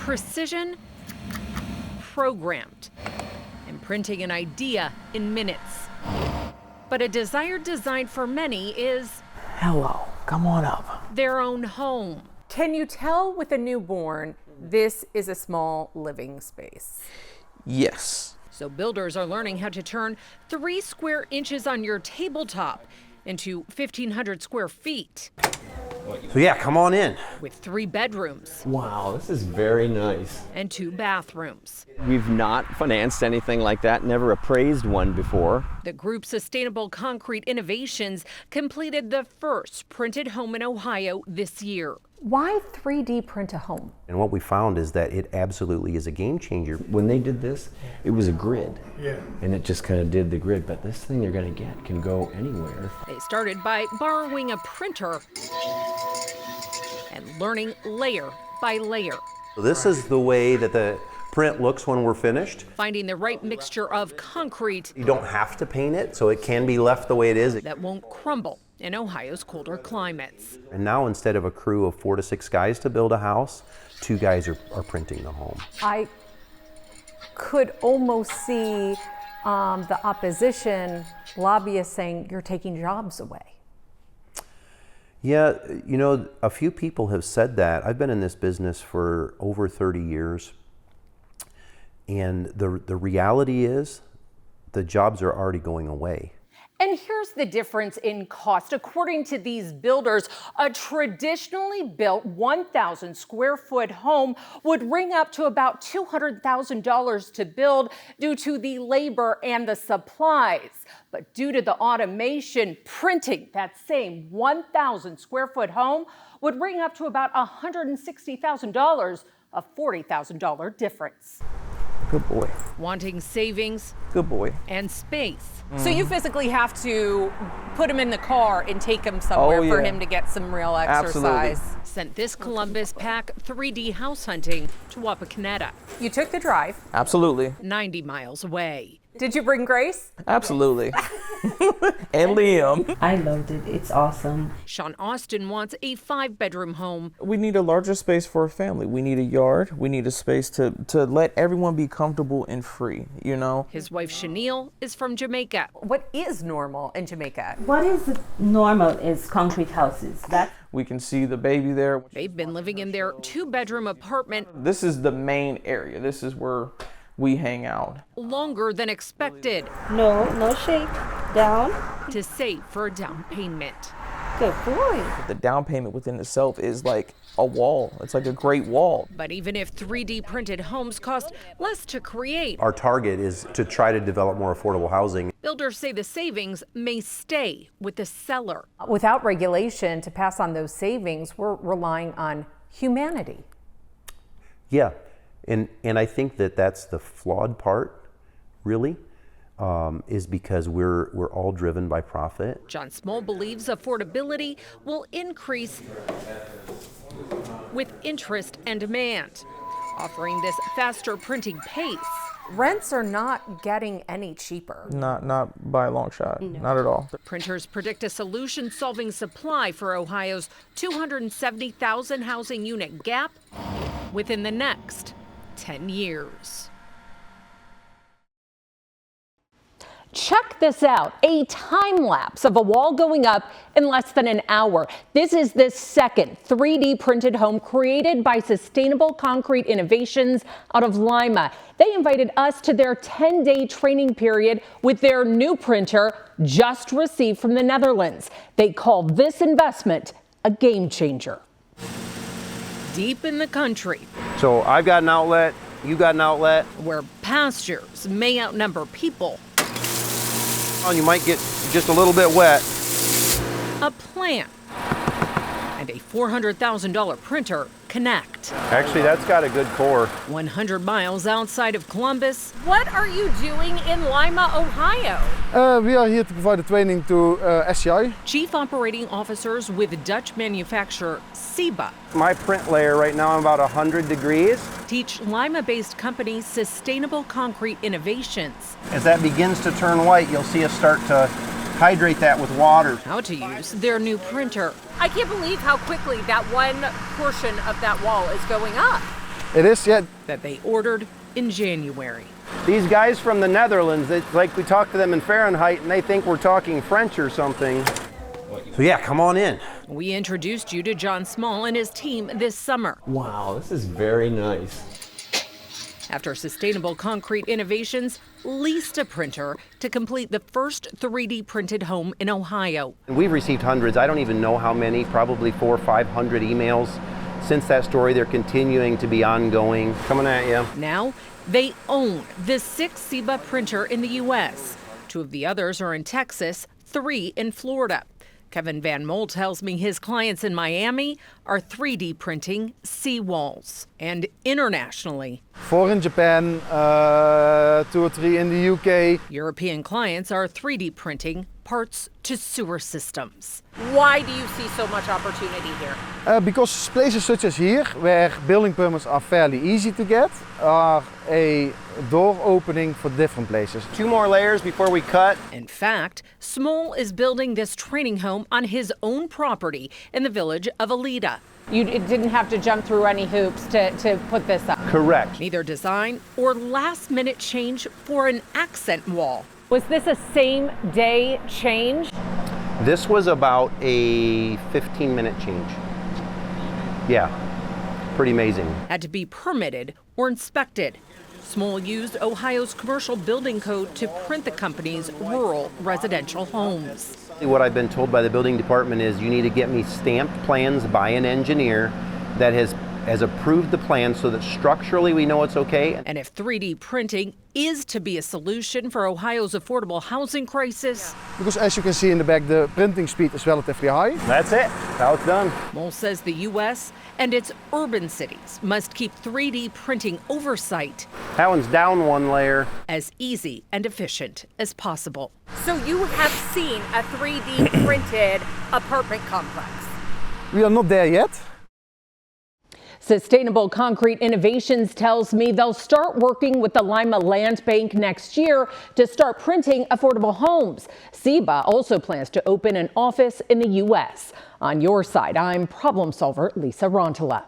Precision, programmed, and printing an idea in minutes. But a desired design for many is, hello, come on up, their own home. Can you tell with a newborn, this is a small living space? Yes. So builders are learning how to turn 3 square inches on your tabletop into 1,500 square feet. So yeah, come on in. With 3 bedrooms. Wow, this is very nice. And 2 bathrooms. We've not financed anything like that, never appraised one before. The group Sustainable Concrete Innovations completed the first printed home in Ohio this year. Why 3D print a home? And what we found is that it absolutely is a game changer. When they did this, it was a grid. Yeah. And it just kind of did the grid, but this thing they're going to get can go anywhere. They started by borrowing a printer and learning layer by layer. So this is the way that the print looks when we're finished. Finding the right mixture of concrete. You don't have to paint it, so it can be left the way it is. That won't crumble in Ohio's colder climates. And now instead of a crew of 4 to 6 guys to build a house, 2 guys are printing the home. I could almost see the opposition lobbyists saying you're taking jobs away. Yeah, you know, a few people have said that. I've been in this business for over 30 years. And the reality is the jobs are already going away. And here's the difference in cost. According to these builders, a traditionally built 1,000 square foot home would ring up to about $200,000 to build due to the labor and the supplies. But due to the automation, printing that same 1,000 square foot home would ring up to about $160,000, a $40,000 difference. Good boy. Wanting savings. Good boy. And space. So you physically have to put him in the car and take him somewhere for him to get some real exercise. Absolutely. Sent this Columbus pack 3D house hunting to Wapakoneta. You took the drive. Absolutely. 90 miles away. Did you bring Grace? Absolutely. And Liam. I loved it. It's awesome. Sean Austin wants a 5-bedroom home. We need a larger space for a family. We need a yard. We need a space to let everyone be comfortable and free, you know? His wife Chenille is from Jamaica. What is normal in Jamaica? What is normal is concrete houses. We can see the baby there. They've been living in their 2-bedroom apartment. This is the main area. This is where we hang out. Longer than expected. No shake. Down. To save for a down payment. Good boy. The down payment within itself is like a wall. It's like a great wall. But even if 3D printed homes cost less to create, Our target is to try to develop more affordable housing. builders say the savings may stay with the seller. Without regulation to pass on those savings, we're relying on humanity. Yeah, and I think that that's the flawed part, really, is because we're all driven by profit. John Small believes affordability will increase with interest and demand, offering this faster printing pace. Rents are not getting any cheaper. Not by a long shot. No. Not at all. Printers predict a solution-solving supply for Ohio's 270,000 housing unit gap within the next 10 years. Check this out, a time lapse of a wall going up in less than an hour. This is the second 3D printed home created by Sustainable Concrete Innovations out of Lima. They invited us to their 10-day training period with their new printer just received from the Netherlands. They call this investment a game changer. Deep in the country, So I've got an outlet, you got an outlet. where pastures may outnumber people, And you might get just a little bit wet. a plant and a $400,000 printer connect. Actually, that's got a good core. 100 miles outside of Columbus, What are you doing in Lima, Ohio? We are here to provide a training to SCI. chief operating officers with Dutch manufacturer Seba My print layer right now, I'm about 100 degrees. teach Lima-based company Sustainable Concrete Innovations As that begins to turn white, you'll see us start to hydrate that with water. how to use their new printer. I can't believe how quickly that one portion of that wall is going up. It is, yeah. that they ordered in January. These guys from the Netherlands, it's like we talk to them in Fahrenheit and they think we're talking French or something. So yeah, come on in. We introduced you to John Small and his team this summer. Wow, this is very nice. After Sustainable Concrete Innovations leased a printer to complete the first 3D printed home in Ohio. We've received hundreds, I don't even know how many, probably 400 or 500 emails. Since that story, they're continuing to be ongoing. Coming at you. Now, they own the 6th SEBA printer in the U.S. 2 of the others are in Texas, 3 in Florida. Kevin Van Mol tells me his clients in Miami are 3D printing seawalls. And internationally, 4 in Japan, 2 or 3 in the UK. European clients are 3D printing parts to sewer systems. Why do you see so much opportunity here? Because places such as here, where building permits are fairly easy to get, are a door opening for different places. 2 more layers before we cut. In fact, Small is building this training home on his own property in the village of Alita. You didn't have to jump through any hoops to put this up. Correct. Neither design or last-minute change for an accent wall. Was this a same-day change? This was about a 15-minute change. Yeah, pretty amazing. Had to be permitted or inspected. Small used Ohio's commercial building code to print the company's rural residential homes. What I've been told by the building department is you need to get me stamped plans by an engineer that has approved the plan so that structurally we know it's okay. And if 3D printing is to be a solution for Ohio's affordable housing crisis, Because as you can see in the back, the printing speed is relatively high. That's it. That's how it's done. Mole says the U.S. and its urban cities must keep 3D printing oversight That one's down 1 layer. as easy and efficient as possible. So you have seen a 3D printed apartment complex. We are not there yet. Sustainable Concrete Innovations tells me they'll start working with the Lima Land Bank next year to start printing affordable homes. SEBA also plans to open an office in the U.S. On your side, I'm problem solver Lisa Rontola.